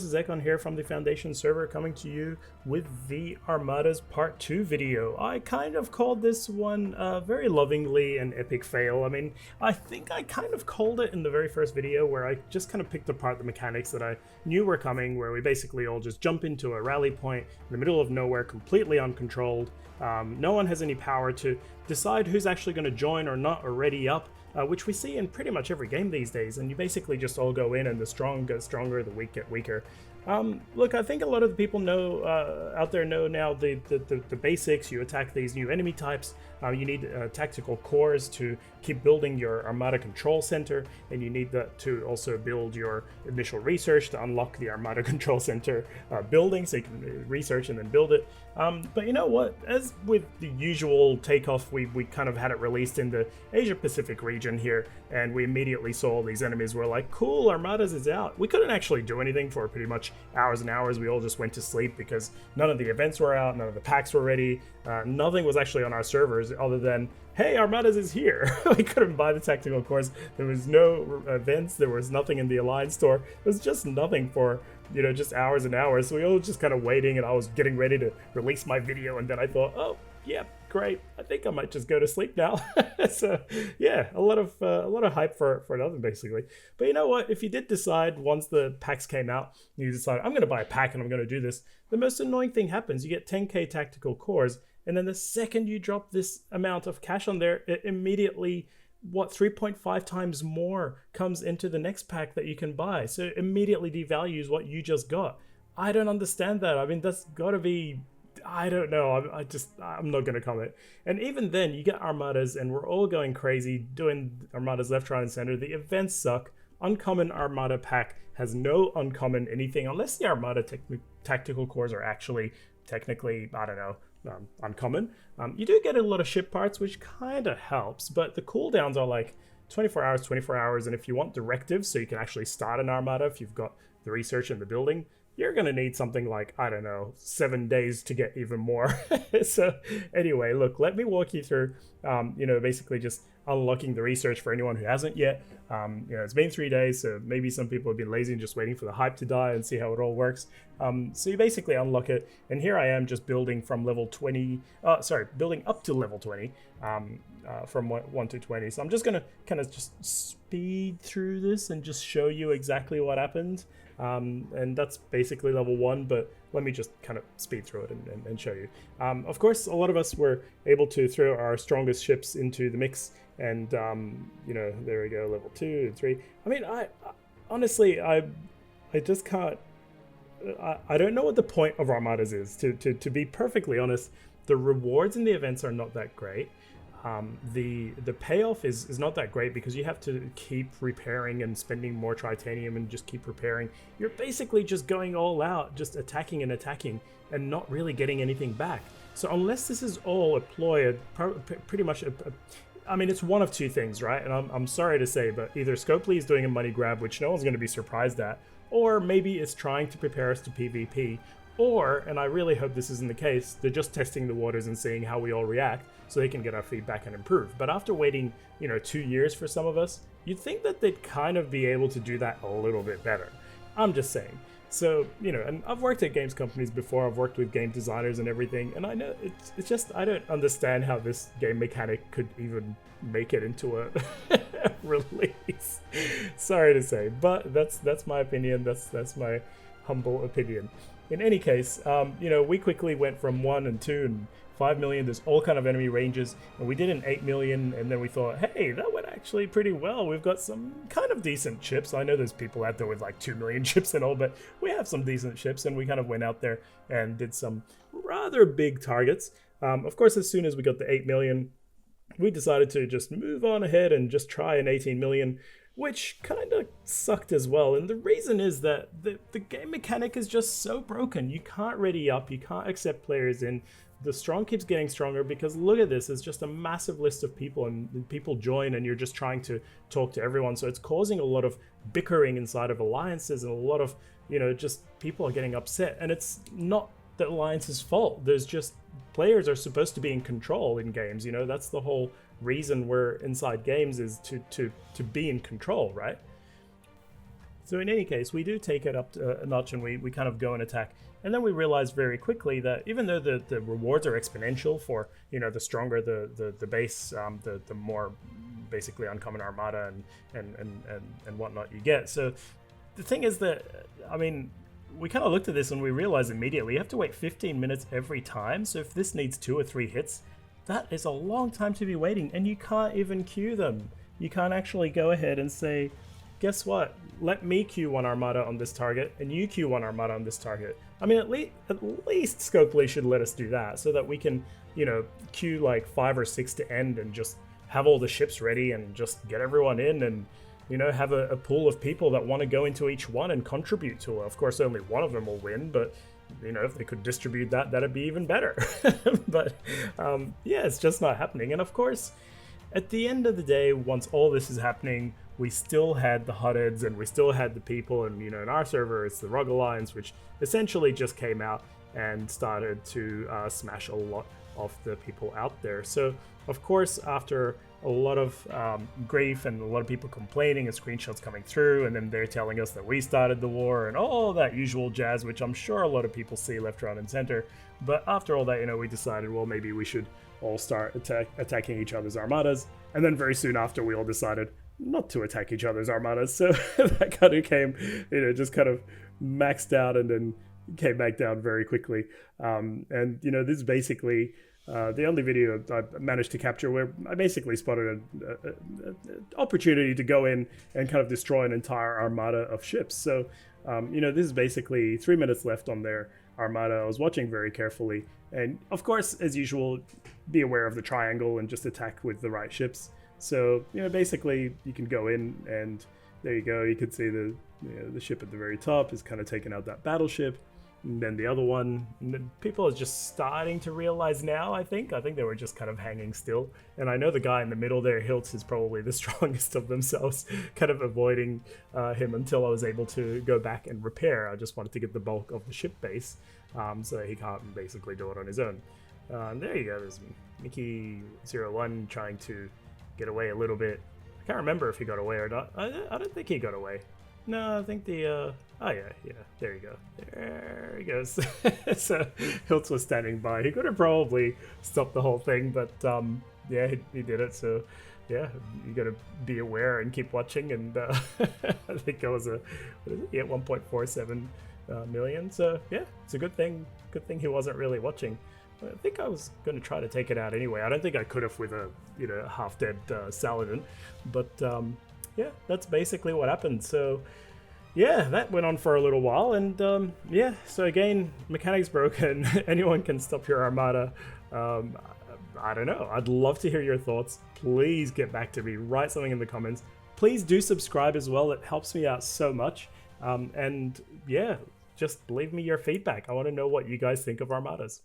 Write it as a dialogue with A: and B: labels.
A: this is Ekon here from the Foundation server, coming to you with the Armadas Part 2 video. I kind of called this one very lovingly an epic fail. I mean, I think I kind of called it in the very first video where I just kind of picked apart the mechanics that I knew were coming, where we basically all just jump into a rally point in the middle of nowhere, completely uncontrolled. No one has any power to decide who's actually going to join or not or ready up. Which we see in pretty much every game these days, and you basically just all go in and the strong get stronger, the weak get weaker. Look, I think a lot of the people know out there know now the basics. You attack these new enemy types. You need tactical cores to keep building your Armada control center, and you need that to also build your initial research to unlock the Armada control center building, so you can research and then build it. But you know what? As with the usual takeoff, we kind of had it released in the Asia Pacific region here, and we immediately saw these enemies were like, cool, Armadas is out. We couldn't actually do anything for pretty much hours and hours. We all just went to sleep because none of the events were out, none of the packs were ready, nothing was actually on our servers other than, hey, Armadas is here. We couldn't buy the tactical cores. There was no events. There was nothing in the Alliance store. It was just nothing for, you know, just hours and hours. So we all just kind of waiting, and I was getting ready to release my video, and then I thought, oh, yeah, great. I think I might just go to sleep now. So yeah, a lot of hype for nothing basically. But you know what? If you did decide once the packs came out, you decide I'm going to buy a pack and I'm going to do this, the most annoying thing happens. You get 10k tactical cores, and then the second you drop this amount of cash on there, it immediately 3.5 times more comes into the next pack that you can buy. So it immediately devalues what you just got. I don't understand that. I mean, that's got to be, I don't know. I'm not going to comment. And even then, you get Armadas, and we're all going crazy doing Armadas left, right, and center. The events suck. Uncommon Armada pack has no uncommon anything, unless the Armada tactical cores are actually technically, I don't know, uncommon. You do get a lot of ship parts, which kind of helps, but the cooldowns are like 24 hours, and if you want directives so you can actually start an Armada, if you've got the research and the building, you're going to need something like, I don't know, 7 days to get even more. So anyway, look, let me walk you through, basically just unlocking the research for anyone who hasn't yet. It's been 3 days, so maybe some people have been lazy and just waiting for the hype to die and see how it all works. So you basically unlock it, and here I am just building from level 20, building up to level 20, from 1 to 20. So I'm just going to kind of just speed through this and just show you exactly what happened. And that's basically level 1, but let me just kind of speed through it and show you. Of course, a lot of us were able to throw our strongest ships into the mix, and there we go, level 2 and 3. I mean, I honestly, I just can't, I don't know what the point of Armadas is. To be perfectly honest, the rewards in the events are not that great. The payoff is not that great because you have to keep repairing and spending more tritanium and just keep repairing. You're basically just going all out, just attacking and not really getting anything back. So unless this is all a ploy, pretty much I mean, it's one of two things, right? And I'm sorry to say, but either Scopely is doing a money grab, which no one's going to be surprised at, or maybe it's trying to prepare us to PvP, or, and I really hope this isn't the case, they're just testing the waters and seeing how we all react so they can get our feedback and improve. But after waiting, 2 years for some of us, you'd think that they'd kind of be able to do that a little bit better. I'm just saying. So, and I've worked at games companies before, I've worked with game designers and everything, and I know it's just, I don't understand how this game mechanic could even make it into a release. Sorry to say, but that's my opinion, that's my humble opinion. In any case, we quickly went from 1 and 2 and 5 million, there's all kind of enemy ranges, and we did an 8 million, and then we thought, hey, that went actually pretty well. We've got some kind of decent ships. I know there's people out there with like 2 million ships and all, but we have some decent ships, and we kind of went out there and did some rather big targets. Of course, as soon as we got the 8 million, we decided to just move on ahead and just try an 18 million, which kind of sucked as well. And the reason is that the game mechanic is just so broken. You can't ready up, you can't accept players in. The strong keeps getting stronger because look at this, it's just a massive list of people, and people join and you're just trying to talk to everyone. So it's causing a lot of bickering inside of alliances, and a lot of, just people are getting upset. And it's not the alliance's fault. There's just, players are supposed to be in control in games, that's the whole reason we're inside games, is to be in control, right? So in any case, we do take it up a notch and we kind of go and attack. And then we realize very quickly that even though the rewards are exponential for, the stronger the base, the more basically uncommon armada and whatnot you get. So the thing is that, I mean, we kind of looked at this and we realized immediately you have to wait 15 minutes every time. So if this needs 2 or 3 hits, that is a long time to be waiting, and you can't even queue them. You can't actually go ahead and say, guess what? Let me queue 1 armada on this target, and you queue 1 armada on this target. I mean, at least Scopely should let us do that, so that we can, queue like 5 or 6 to end and just have all the ships ready and just get everyone in and, have a pool of people that want to go into each one and contribute to it. Of course, only one of them will win, but if they could distribute that, that'd be even better. But yeah, it's just not happening. And of course, at the end of the day, once all this is happening, we still had the hotheads and we still had the people, and in our server it's the Rug Alliance, which essentially just came out and started to smash a lot of the people out there. So of course, after a lot of grief and a lot of people complaining and screenshots coming through, and then they're telling us that we started the war and all that usual jazz, which I'm sure a lot of people see left, right, and center. But after all that, we decided, well, maybe we should all start attacking each other's armadas. And then very soon after, we all decided not to attack each other's armadas. So that kind of came, just kind of maxed out and then came back down very quickly. And this is basically the only video I managed to capture where I basically spotted an opportunity to go in and kind of destroy an entire armada of ships. So, this is basically 3 minutes left on their armada. I was watching very carefully. And of course, as usual, be aware of the triangle and just attack with the right ships. So, basically you can go in and there you go. You can see the ship at the very top is kind of taking out that battleship. And then the other one, people are just starting to realize now, I think they were just kind of hanging still. And I know the guy in the middle there, Hiltz, is probably the strongest of themselves, kind of avoiding him until I was able to go back and repair. I just wanted to get the bulk of the ship base so that he can't basically do it on his own. There you go, there's Mickey01 trying to get away a little bit. I can't remember if he got away or not. I don't think he got away. No, I think the, oh yeah, there you go. There he goes. So Hiltz was standing by. He could have probably stopped the whole thing, but yeah, he did it. So yeah, you got to be aware and keep watching. And I think it was what is it? Yeah, 1.47 million. So yeah, it's a good thing. Good thing he wasn't really watching. I think I was going to try to take it out anyway. I don't think I could have with a half-dead Saladin, but yeah, that's basically what happened. So yeah, that went on for a little while, and yeah, so again, mechanics broken. Anyone can stop your armada. I don't know. I'd love to hear your thoughts. Please get back to me. Write something in the comments. Please do subscribe as well. It helps me out so much. And yeah, just leave me your feedback. I want to know what you guys think of armadas.